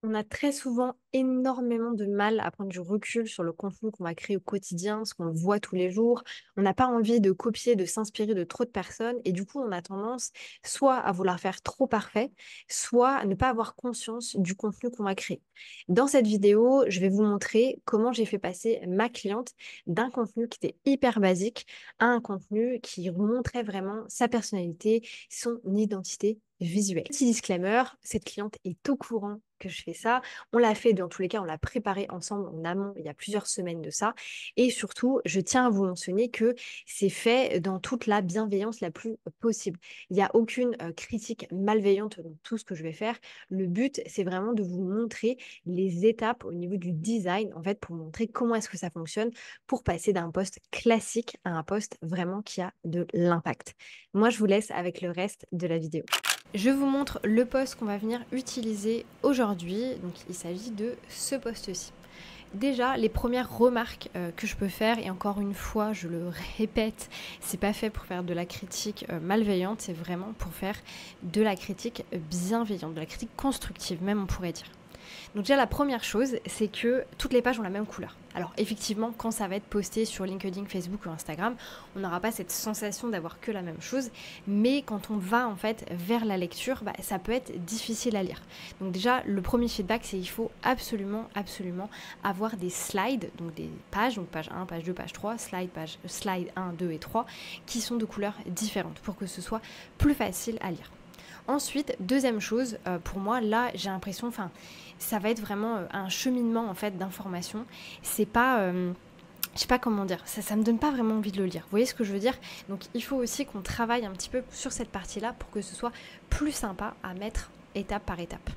On a très souvent énormément de mal à prendre du recul sur le contenu qu'on va créer au quotidien, ce qu'on voit tous les jours. On n'a pas envie de copier, de s'inspirer de trop de personnes et du coup, on a tendance soit à vouloir faire trop parfait, soit à ne pas avoir conscience du contenu qu'on va créer. Dans cette vidéo, je vais vous montrer comment j'ai fait passer ma cliente d'un contenu qui était hyper basique à un contenu qui montrait vraiment sa personnalité, son identité visuelle. Petit disclaimer, cette cliente est au courant que je fais ça. On l'a fait, dans tous les cas, on l'a préparé ensemble en amont il y a plusieurs semaines de ça. Et surtout, je tiens à vous mentionner que c'est fait dans toute la bienveillance la plus possible. Il n'y a aucune critique malveillante dans tout ce que je vais faire. Le but, c'est vraiment de vous montrer les étapes au niveau du design, en fait, pour montrer comment est-ce que ça fonctionne, pour passer d'un poste classique à un poste vraiment qui a de l'impact. Moi, je vous laisse avec le reste de la vidéo. Je vous montre le post qu'on va venir utiliser aujourd'hui. Donc il s'agit de ce post-ci. Déjà, les premières remarques que je peux faire, et encore une fois, je le répète, c'est pas fait pour faire de la critique malveillante, c'est vraiment pour faire de la critique bienveillante, de la critique constructive, même on pourrait dire. Donc déjà la première chose, c'est que toutes les pages ont la même couleur. Alors effectivement, quand ça va être posté sur LinkedIn, Facebook ou Instagram, on n'aura pas cette sensation d'avoir que la même chose, mais quand on va en fait vers la lecture, ça peut être difficile à lire. Donc déjà, le premier feedback, c'est qu'il faut absolument avoir des slides, donc des pages, donc page 1, page 2, page 3, slide 1, 2 et 3, qui sont de couleurs différentes pour que ce soit plus facile à lire. Ensuite, deuxième chose, pour moi, là, j'ai l'impression, ça va être vraiment un cheminement en fait d'informations. C'est pas, je sais pas comment dire, ça me donne pas vraiment envie de le lire. Vous voyez ce que je veux dire? Donc, il faut aussi qu'on travaille un petit peu sur cette partie-là pour que ce soit plus sympa à mettre étape par étape.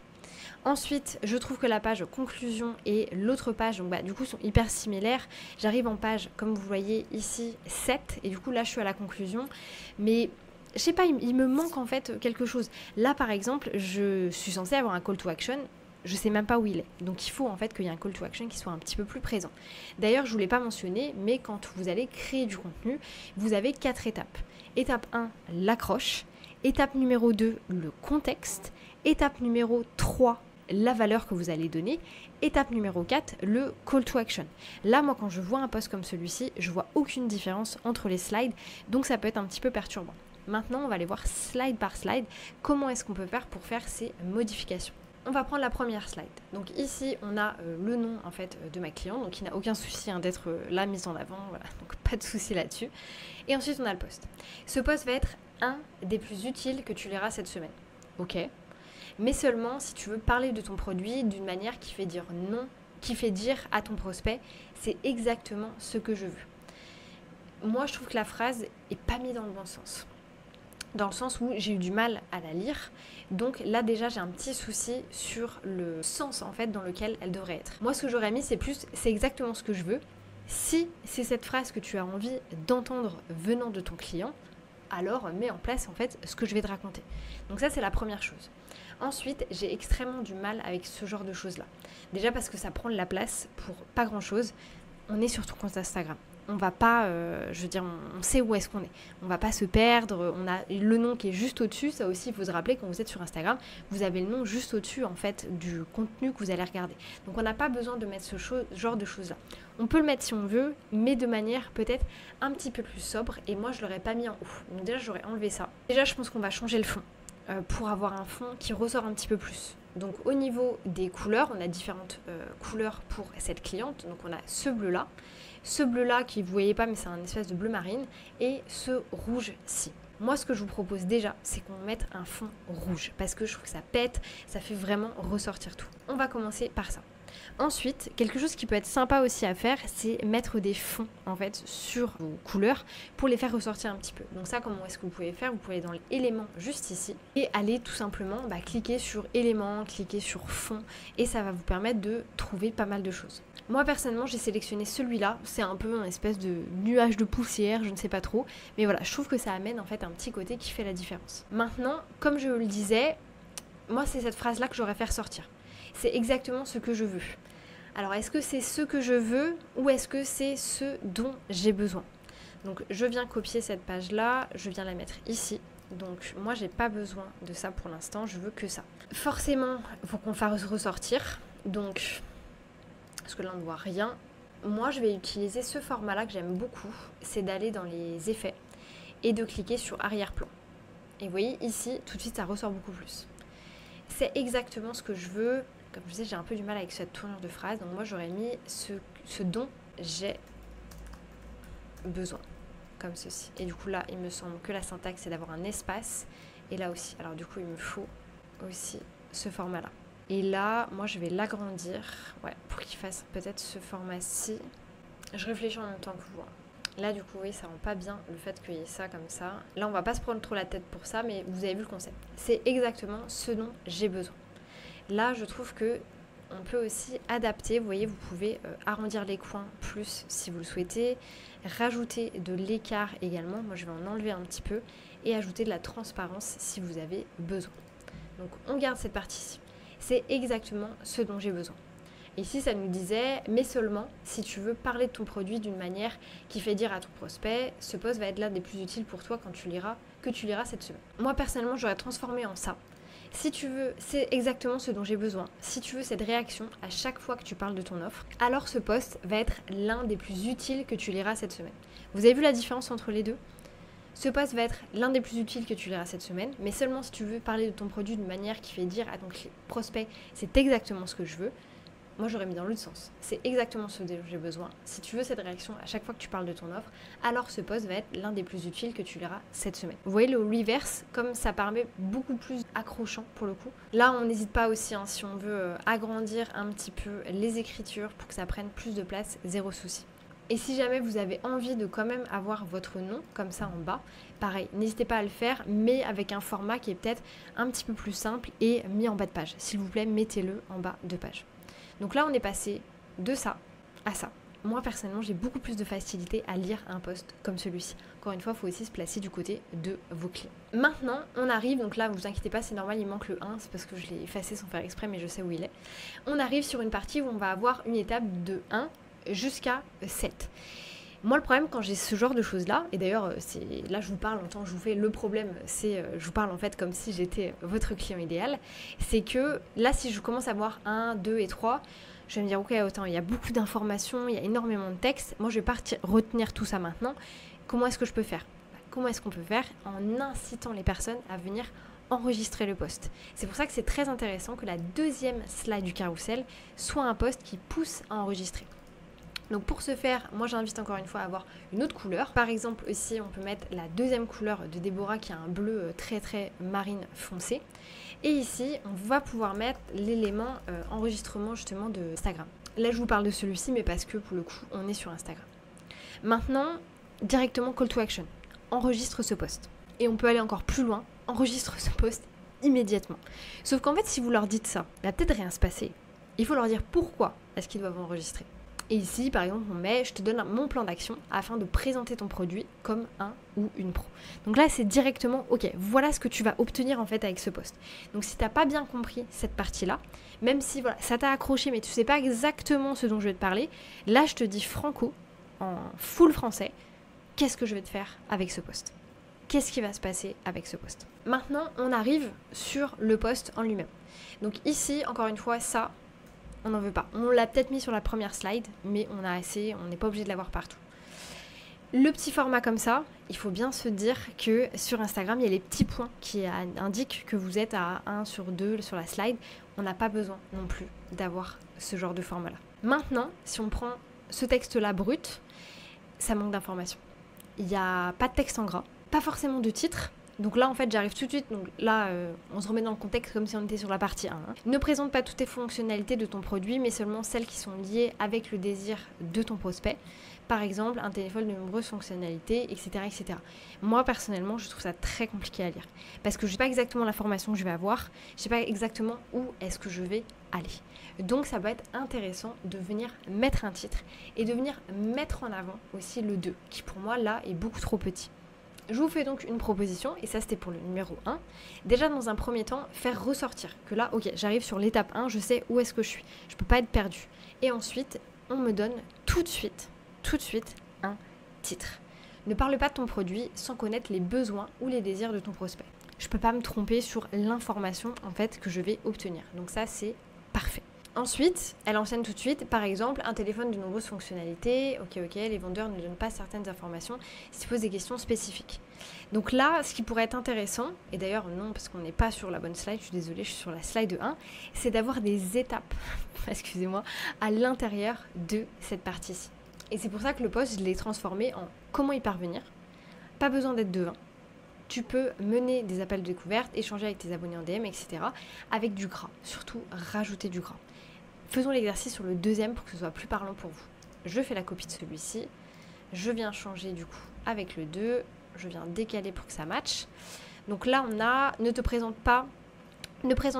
Ensuite, je trouve que la page conclusion et l'autre page, donc du coup, sont hyper similaires. J'arrive en page, comme vous voyez ici, 7, et du coup, là, je suis à la conclusion. Mais je sais pas, il me manque en fait quelque chose. Là, par exemple, je suis censée avoir un call to action. Je sais même pas où il est. Donc il faut en fait qu'il y ait un call to action qui soit un petit peu plus présent. D'ailleurs, je ne vous l'ai pas mentionné, mais quand vous allez créer du contenu, vous avez 4 étapes. Étape 1, l'accroche. Étape numéro 2, le contexte. Étape numéro 3, la valeur que vous allez donner. Étape numéro 4, le call to action. Là, moi, quand je vois un post comme celui-ci, je vois aucune différence entre les slides, donc ça peut être un petit peu perturbant. Maintenant, on va aller voir slide par slide comment est-ce qu'on peut faire pour faire ces modifications. On va prendre la première slide. Donc ici, on a le nom en fait de ma cliente, donc il n'a aucun souci d'être là mis en avant, voilà, donc pas de souci là-dessus. Et ensuite, on a le post. Ce post va être un des plus utiles que tu liras cette semaine. Ok, mais seulement si tu veux parler de ton produit d'une manière qui fait dire non, qui fait dire à ton prospect, c'est exactement ce que je veux. Moi, je trouve que la phrase est pas mise dans le bon sens. Dans le sens où j'ai eu du mal à la lire. Donc là déjà j'ai un petit souci sur le sens en fait dans lequel elle devrait être. Moi ce que j'aurais mis c'est exactement ce que je veux. Si c'est cette phrase que tu as envie d'entendre venant de ton client, alors mets en place en fait ce que je vais te raconter. Donc ça c'est la première chose. Ensuite, j'ai extrêmement du mal avec ce genre de choses là. Déjà parce que ça prend de la place pour pas grand chose. On est sur ton compte Instagram. On va pas, je veux dire, on sait où est-ce qu'on est. On va pas se perdre. On a le nom qui est juste au-dessus. Ça aussi, il faut se rappeler quand vous êtes sur Instagram, vous avez le nom juste au-dessus en fait du contenu que vous allez regarder. Donc on n'a pas besoin de mettre ce genre de choses là. On peut le mettre si on veut, mais de manière peut-être un petit peu plus sobre. Et moi, je l'aurais pas mis en haut. Donc déjà, j'aurais enlevé ça. Déjà, je pense qu'on va changer le fond pour avoir un fond qui ressort un petit peu plus. Donc au niveau des couleurs, on a différentes couleurs pour cette cliente. Donc on a ce bleu-là. Ce bleu-là qui vous voyez pas mais c'est un espèce de bleu marine et ce rouge-ci. Moi ce que je vous propose déjà c'est qu'on mette un fond rouge parce que je trouve que ça pète, ça fait vraiment ressortir tout. On va commencer par ça. Ensuite, quelque chose qui peut être sympa aussi à faire, c'est mettre des fonds en fait sur vos couleurs pour les faire ressortir un petit peu. Donc ça, comment est-ce que vous pouvez faire? Vous pouvez aller dans l'élément juste ici et aller tout simplement cliquer sur éléments, cliquer sur fond et ça va vous permettre de trouver pas mal de choses. Moi personnellement, j'ai sélectionné celui-là. C'est un peu un espèce de nuage de poussière, je ne sais pas trop, mais voilà, je trouve que ça amène en fait un petit côté qui fait la différence. Maintenant, comme je le disais, moi c'est cette phrase-là que j'aurais fait ressortir. C'est exactement ce que je veux. Alors, est-ce que c'est ce que je veux ou est-ce que c'est ce dont j'ai besoin? Donc, je viens copier cette page-là, je viens la mettre ici. Donc moi j'ai pas besoin de ça pour l'instant, je veux que ça. Forcément, il faut qu'on fasse ressortir. Donc, parce que là on ne voit rien. Moi je vais utiliser ce format-là que j'aime beaucoup, c'est d'aller dans les effets et de cliquer sur arrière-plan. Et vous voyez ici, tout de suite ça ressort beaucoup plus. C'est exactement ce que je veux. Comme je disais, j'ai un peu du mal avec cette tournure de phrase, donc moi j'aurais mis ce dont j'ai besoin, comme ceci. Et du coup là, il me semble que la syntaxe c'est d'avoir un espace, et là aussi. Alors du coup, il me faut aussi ce format-là. Et là, moi je vais l'agrandir, ouais, pour qu'il fasse peut-être ce format-ci. Je réfléchis en même temps que vous. Là du coup, oui, ça rend pas bien le fait qu'il y ait ça comme ça. Là, on va pas se prendre trop la tête pour ça, mais vous avez vu le concept. C'est exactement ce dont j'ai besoin. Là, je trouve que on peut aussi adapter. Vous voyez, vous pouvez arrondir les coins plus si vous le souhaitez, rajouter de l'écart également. Moi, je vais en enlever un petit peu et ajouter de la transparence si vous avez besoin. Donc, on garde cette partie-ci. C'est exactement ce dont j'ai besoin. Ici, ça nous disait, mais seulement si tu veux parler de ton produit d'une manière qui fait dire à ton prospect, ce post va être l'un des plus utiles pour toi quand tu liras cette semaine. Moi, personnellement, j'aurais transformé en ça. Si tu veux, c'est exactement ce dont j'ai besoin. Si tu veux cette réaction à chaque fois que tu parles de ton offre, alors ce post va être l'un des plus utiles que tu liras cette semaine. Vous avez vu la différence entre les deux ? Ce post va être l'un des plus utiles que tu liras cette semaine, mais seulement si tu veux parler de ton produit d'une manière qui fait dire à ton prospect, c'est exactement ce que je veux. Moi, j'aurais mis dans l'autre sens. C'est exactement ce dont j'ai besoin. Si tu veux cette réaction à chaque fois que tu parles de ton offre, alors ce post va être l'un des plus utiles que tu liras cette semaine. Vous voyez le reverse, comme ça permet beaucoup plus accrochant pour le coup. Là, on n'hésite pas aussi, hein, si on veut agrandir un petit peu les écritures pour que ça prenne plus de place, zéro souci. Et si jamais vous avez envie de quand même avoir votre nom comme ça en bas, pareil, n'hésitez pas à le faire, mais avec un format qui est peut-être un petit peu plus simple et mis en bas de page. S'il vous plaît, mettez-le en bas de page. Donc là, on est passé de ça à ça. Moi, personnellement, j'ai beaucoup plus de facilité à lire un post comme celui-ci. Encore une fois, il faut aussi se placer du côté de vos clients. Maintenant, on arrive, donc là, vous inquiétez pas, c'est normal, il manque le 1, c'est parce que je l'ai effacé sans faire exprès, mais je sais où il est. On arrive sur une partie où on va avoir une étape de 1 jusqu'à 7. Moi, le problème quand j'ai ce genre de choses-là, et d'ailleurs, là je vous parle en tant que je vous fais le problème, je vous parle en fait comme si j'étais votre client idéal, c'est que là, si je commence à voir 1, 2 et 3, je vais me dire, ok, autant, il y a beaucoup d'informations, il y a énormément de texte, moi je vais pas retenir tout ça maintenant. Comment est-ce que je peux faire ? Comment est-ce qu'on peut faire ? En incitant les personnes à venir enregistrer le post. C'est pour ça que c'est très intéressant que la deuxième slide du carrousel soit un post qui pousse à enregistrer. Donc pour ce faire, moi j'invite encore une fois à avoir une autre couleur. Par exemple ici on peut mettre la deuxième couleur de Déborah qui a un bleu très très marine foncé. Et ici on va pouvoir mettre l'élément enregistrement justement de Instagram. Là je vous parle de celui-ci mais parce que pour le coup on est sur Instagram. Maintenant directement call to action. Enregistre ce post. Et on peut aller encore plus loin, enregistre ce post immédiatement. Sauf qu'en fait si vous leur dites ça, il va peut-être rien se passer. Il faut leur dire pourquoi est-ce qu'ils doivent enregistrer. Et ici, par exemple, on met « Je te donne mon plan d'action afin de présenter ton produit comme un ou une pro ». Donc là, c'est directement « Ok, voilà ce que tu vas obtenir en fait avec ce post ». Donc si tu n'as pas bien compris cette partie-là, même si voilà, ça t'a accroché mais tu ne sais pas exactement ce dont je vais te parler, là, je te dis franco, en full français, qu'est-ce que je vais te faire avec ce post ? Qu'est-ce qui va se passer avec ce post ? Maintenant, on arrive sur le post en lui-même. Donc ici, encore une fois, ça... on n'en veut pas. On l'a peut-être mis sur la première slide, mais on a assez, on n'est pas obligé de l'avoir partout. Le petit format comme ça, il faut bien se dire que sur Instagram, il y a les petits points qui indiquent que vous êtes à 1 sur 2 sur la slide. On n'a pas besoin non plus d'avoir ce genre de format-là. Maintenant, si on prend ce texte-là brut, ça manque d'informations. Il n'y a pas de texte en gras, pas forcément de titre. Donc là, en fait, j'arrive tout de suite. Donc là, on se remet dans le contexte comme si on était sur la partie 1. Ne présente pas toutes les fonctionnalités de ton produit, mais seulement celles qui sont liées avec le désir de ton prospect. Par exemple, un téléphone de nombreuses fonctionnalités, etc., etc. Moi, personnellement, je trouve ça très compliqué à lire. Parce que je ne sais pas exactement l'information que je vais avoir. Je ne sais pas exactement où est-ce que je vais aller. Donc, ça va être intéressant de venir mettre un titre et de venir mettre en avant aussi le 2, qui pour moi, là, est beaucoup trop petit. Je vous fais donc une proposition, et ça c'était pour le numéro 1. Déjà dans un premier temps, faire ressortir que là, ok, j'arrive sur l'étape 1, je sais où est-ce que je suis. Je ne peux pas être perdue. Et ensuite, on me donne tout de suite un titre. Ne parle pas de ton produit sans connaître les besoins ou les désirs de ton prospect. Je ne peux pas me tromper sur l'information en fait que je vais obtenir. Donc ça, c'est parfait. Ensuite, elle enseigne tout de suite, par exemple, un téléphone de nombreuses fonctionnalités. Ok, les vendeurs ne donnent pas certaines informations s'ils posent des questions spécifiques. Donc là, ce qui pourrait être intéressant, et d'ailleurs non, parce qu'on n'est pas sur la bonne slide, je suis désolée, je suis sur la slide 1, c'est d'avoir des étapes, excusez-moi, à l'intérieur de cette partie-ci. Et c'est pour ça que le post, je l'ai transformé en comment y parvenir. Pas besoin d'être devin. Tu peux mener des appels de découverte, échanger avec tes abonnés en DM, etc. avec du gras. Surtout, rajouter du gras. Faisons l'exercice sur le deuxième pour que ce soit plus parlant pour vous. Je fais la copie de celui-ci. Je viens changer du coup avec le 2. Je viens décaler pour que ça matche. Donc là, on a ne présente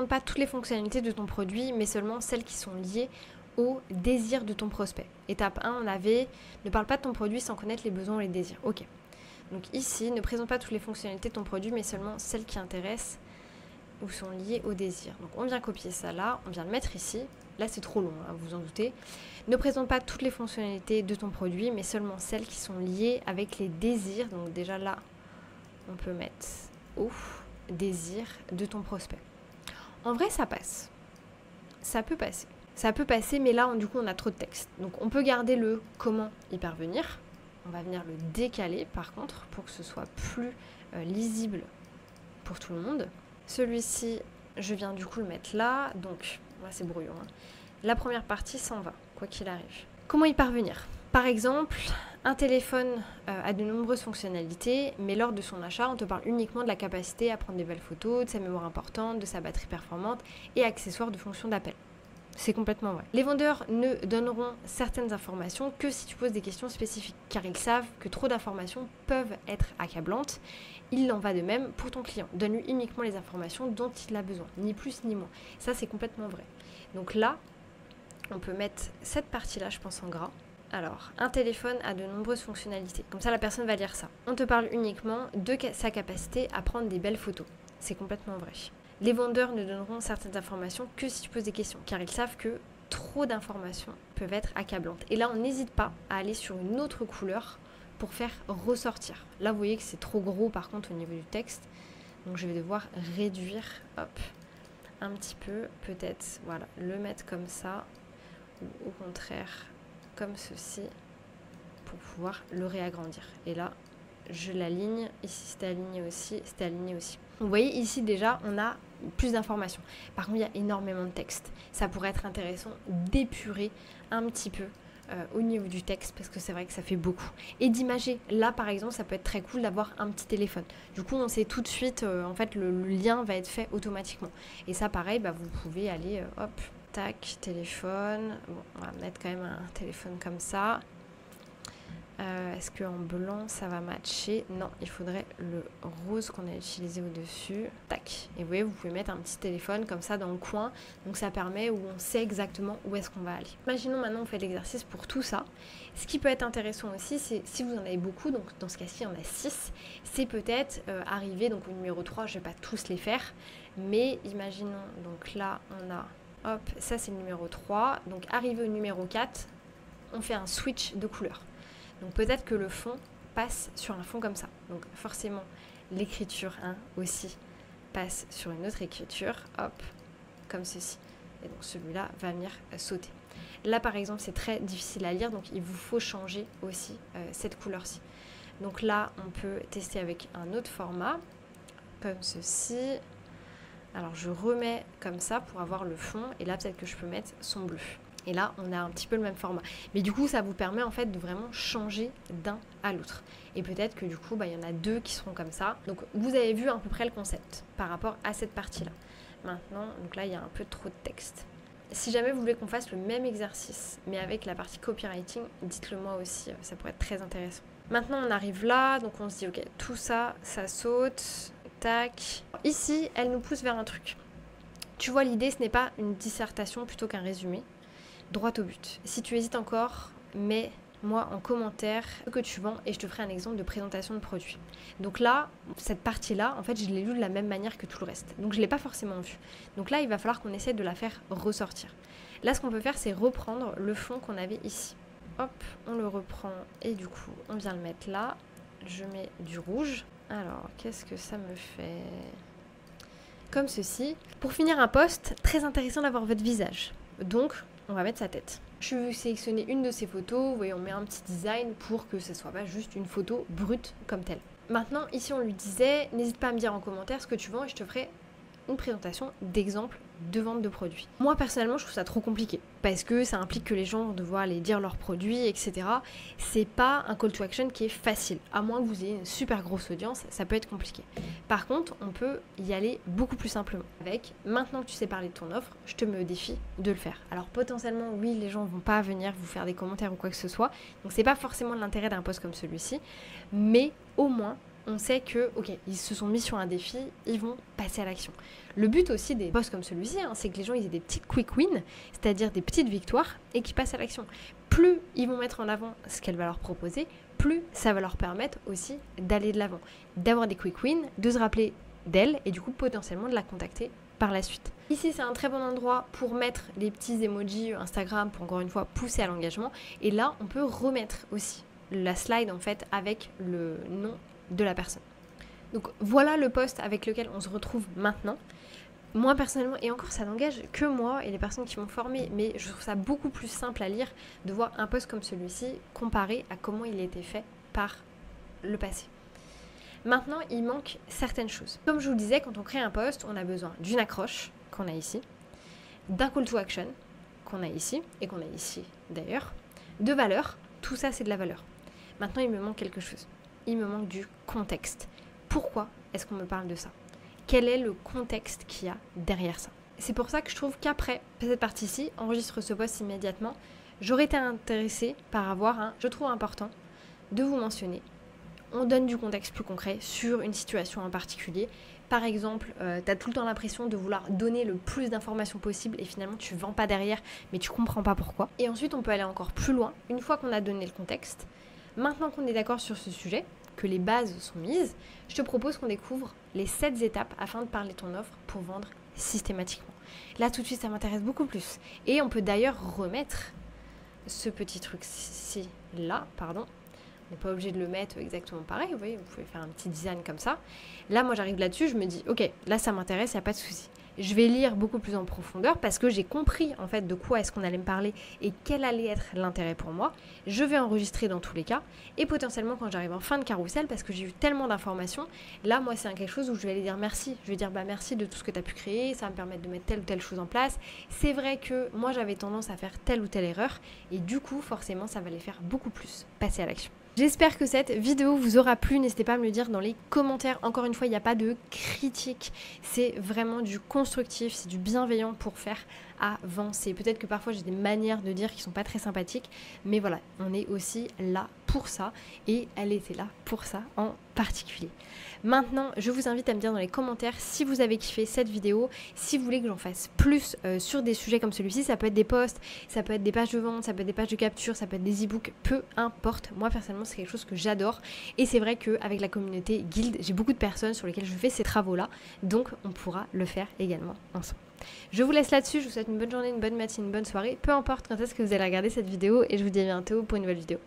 pas toutes les fonctionnalités de ton produit, mais seulement celles qui sont liées au désir de ton prospect. Étape 1, on avait ne parle pas de ton produit sans connaître les besoins et les désirs. Ok. Donc ici, ne présente pas toutes les fonctionnalités de ton produit, mais seulement celles qui intéressent ou sont liées au désir. Donc on vient copier ça là, on vient le mettre ici. Là c'est trop long, hein, vous vous en doutez. Ne présente pas toutes les fonctionnalités de ton produit, mais seulement celles qui sont liées avec les désirs. Donc déjà là, on peut mettre au désir de ton prospect. En vrai, ça passe. Ça peut passer. Ça peut passer, mais là, du coup, on a trop de texte. Donc on peut garder le comment y parvenir. On va venir le décaler par contre pour que ce soit plus lisible pour tout le monde. Celui-ci, je viens du coup le mettre là. Donc, là c'est brouillon. Hein. La première partie s'en va, quoi qu'il arrive. Comment y parvenir ? Par exemple, un téléphone a de nombreuses fonctionnalités, mais lors de son achat, on te parle uniquement de la capacité à prendre des belles photos, de sa mémoire importante, de sa batterie performante et accessoires de fonction d'appel. C'est complètement vrai. Les vendeurs ne donneront certaines informations que si tu poses des questions spécifiques, car ils savent que trop d'informations peuvent être accablantes. Il en va de même pour ton client. Donne-lui uniquement les informations dont il a besoin, ni plus ni moins. Ça, c'est complètement vrai. Donc là, on peut mettre cette partie-là, je pense, en gras. Alors, un téléphone a de nombreuses fonctionnalités. Comme ça, la personne va lire ça. On te parle uniquement de sa capacité à prendre des belles photos. C'est complètement vrai. Les vendeurs ne donneront certaines informations que si tu poses des questions, car ils savent que trop d'informations peuvent être accablantes. Et là, on n'hésite pas à aller sur une autre couleur pour faire ressortir. Là, vous voyez que c'est trop gros, par contre, au niveau du texte. Donc, je vais devoir réduire, hop, un petit peu, peut-être, voilà, le mettre comme ça, ou au contraire, comme ceci, pour pouvoir le réagrandir. Et là, je l'aligne. Ici, c'était aligné aussi, c'était aligné aussi. Vous voyez, ici, déjà, on a plus d'informations. Par contre, il y a énormément de texte. Ça pourrait être intéressant d'épurer un petit peu au niveau du texte, parce que c'est vrai que ça fait beaucoup. Et d'imager. Là, par exemple, ça peut être très cool d'avoir un petit téléphone. Du coup, on sait tout de suite, en fait, le lien va être fait automatiquement. Et ça, pareil, vous pouvez aller, hop, tac, téléphone. Bon, on va mettre quand même un téléphone comme ça. Est-ce qu'en blanc ça va matcher? Non, il faudrait le rose qu'on a utilisé au-dessus. Tac. Et vous voyez, vous pouvez mettre un petit téléphone comme ça dans le coin. Donc ça permet où on sait exactement où est-ce qu'on va aller. Imaginons maintenant on fait l'exercice pour tout ça. Ce qui peut être intéressant aussi, c'est si vous en avez beaucoup, donc dans ce cas-ci, il y en a 6, c'est peut-être arriver donc au numéro 3, je ne vais pas tous les faire, mais imaginons, donc là on a, hop, ça c'est le numéro 3, donc arrivé au numéro 4, on fait un switch de couleur. Donc peut-être que le fond passe sur un fond comme ça. Donc forcément, l'écriture aussi passe sur une autre écriture, hop, comme ceci. Et donc celui-là va venir sauter. Là par exemple, c'est très difficile à lire, donc il vous faut changer aussi cette couleur-ci. Donc là, on peut tester avec un autre format, comme ceci. Alors je remets comme ça pour avoir le fond, et là peut-être que je peux mettre son bleu. Et là, on a un petit peu le même format. Mais du coup, ça vous permet en fait de vraiment changer d'un à l'autre. Et peut-être que du coup, il y en a 2 qui seront comme ça. Donc, vous avez vu à peu près le concept par rapport à cette partie-là. Maintenant, donc là, il y a un peu trop de texte. Si jamais vous voulez qu'on fasse le même exercice, mais avec la partie copywriting, dites-le moi aussi, ça pourrait être très intéressant. Maintenant, on arrive là, donc on se dit, ok, tout ça, ça saute, tac. Ici, elle nous pousse vers un truc. Tu vois, l'idée, ce n'est pas une dissertation plutôt qu'un résumé. Droit au but. Si tu hésites encore, mets-moi en commentaire ce que tu vends et je te ferai un exemple de présentation de produit. Donc là, cette partie-là, en fait, je l'ai lue de la même manière que tout le reste. Donc je ne l'ai pas forcément vue. Donc là, il va falloir qu'on essaie de la faire ressortir. Là, ce qu'on peut faire, c'est reprendre le fond qu'on avait ici. Hop, on le reprend et du coup, on vient le mettre là. je mets du rouge. Alors, qu'est-ce que ça me fait? Comme ceci. Pour finir un post, très intéressant d'avoir votre visage. Donc, on va mettre sa tête. Je vais sélectionner une de ces photos. Vous voyez, on met un petit design pour que ce soit pas juste une photo brute comme telle. Maintenant, ici, on lui disait, n'hésite pas à me dire en commentaire ce que tu vends et je te ferai une présentation d'exemple de vente de produits. Moi personnellement je trouve ça trop compliqué parce que ça implique que les gens vont devoir aller dire leurs produits, etc. C'est pas un call to action qui est facile, à moins que vous ayez une super grosse audience, ça peut être compliqué. Par contre, on peut y aller beaucoup plus simplement avec, maintenant que tu sais parler de ton offre, je te mets au défi de le faire. Alors potentiellement oui, les gens vont pas venir vous faire des commentaires ou quoi que ce soit, donc c'est pas forcément l'intérêt d'un post comme celui-ci, mais au moins on sait que, ok, ils se sont mis sur un défi, ils vont passer à l'action. Le but aussi des posts comme celui-ci, c'est que les gens ils aient des petites quick wins, c'est-à-dire des petites victoires, et qu'ils passent à l'action. Plus ils vont mettre en avant ce qu'elle va leur proposer, plus ça va leur permettre aussi d'aller de l'avant, d'avoir des quick wins, de se rappeler d'elle, et du coup potentiellement de la contacter par la suite. Ici, c'est un très bon endroit pour mettre les petits emojis Instagram, pour encore une fois pousser à l'engagement, et là, on peut remettre aussi la slide en fait avec le nom de la personne. Donc voilà le post avec lequel on se retrouve maintenant. Moi personnellement, et encore ça n'engage que moi et les personnes qui m'ont formé, mais je trouve ça beaucoup plus simple à lire de voir un post comme celui-ci comparé à comment il a été fait par le passé. Maintenant, il manque certaines choses. Comme je vous le disais, quand on crée un post, on a besoin d'une accroche qu'on a ici, d'un call to action qu'on a ici, et qu'on a ici d'ailleurs, de valeur, tout ça c'est de la valeur. Maintenant, il me manque quelque chose. Il me manque du contexte. Pourquoi est-ce qu'on me parle de ça? Quel est le contexte qu'il y a derrière ça? C'est pour ça que je trouve qu'après cette partie-ci, enregistre ce post immédiatement, j'aurais été intéressée par avoir un, je trouve important, de vous mentionner. On donne du contexte plus concret sur une situation en particulier. Par exemple, tu as tout le temps l'impression de vouloir donner le plus d'informations possible et finalement tu ne vends pas derrière, mais tu comprends pas pourquoi. Et ensuite, on peut aller encore plus loin, une fois qu'on a donné le contexte. Maintenant qu'on est d'accord sur ce sujet, que les bases sont mises, je te propose qu'on découvre les 7 étapes afin de parler de ton offre pour vendre systématiquement. Là, tout de suite, ça m'intéresse beaucoup plus. Et on peut d'ailleurs remettre ce petit truc-ci, là, pardon. On n'est pas obligé de le mettre exactement pareil, vous voyez, vous pouvez faire un petit design comme ça. Là, moi, j'arrive là-dessus, je me dis, ok, là, ça m'intéresse, il n'y a pas de souci. Je vais lire beaucoup plus en profondeur parce que j'ai compris en fait de quoi est-ce qu'on allait me parler et quel allait être l'intérêt pour moi. Je vais enregistrer dans tous les cas et potentiellement quand j'arrive en fin de carrousel, parce que j'ai eu tellement d'informations, là moi c'est quelque chose où je vais aller dire merci. Je vais dire bah merci de tout ce que tu as pu créer, ça va me permettre de mettre telle ou telle chose en place. C'est vrai que moi j'avais tendance à faire telle ou telle erreur et du coup forcément ça va les faire beaucoup plus passer à l'action. J'espère que cette vidéo vous aura plu, n'hésitez pas à me le dire dans les commentaires. Encore une fois, il n'y a pas de critique, c'est vraiment du constructif, c'est du bienveillant pour faire avancer. Peut-être que parfois j'ai des manières de dire qui sont pas très sympathiques, mais voilà, on est aussi là pour ça et elle était là pour ça en particulier. Maintenant, je vous invite à me dire dans les commentaires si vous avez kiffé cette vidéo, si vous voulez que j'en fasse plus sur des sujets comme celui-ci. Ça peut être des posts, ça peut être des pages de vente, ça peut être des pages de capture, ça peut être des e-books, peu importe. Moi personnellement c'est quelque chose que j'adore et c'est vrai qu'avec la communauté Guild, j'ai beaucoup de personnes sur lesquelles je fais ces travaux-là, donc on pourra le faire également ensemble. Je vous laisse là-dessus, je vous souhaite une bonne journée, une bonne matinée, une bonne soirée, peu importe quand est-ce que vous allez regarder cette vidéo et je vous dis à bientôt pour une nouvelle vidéo.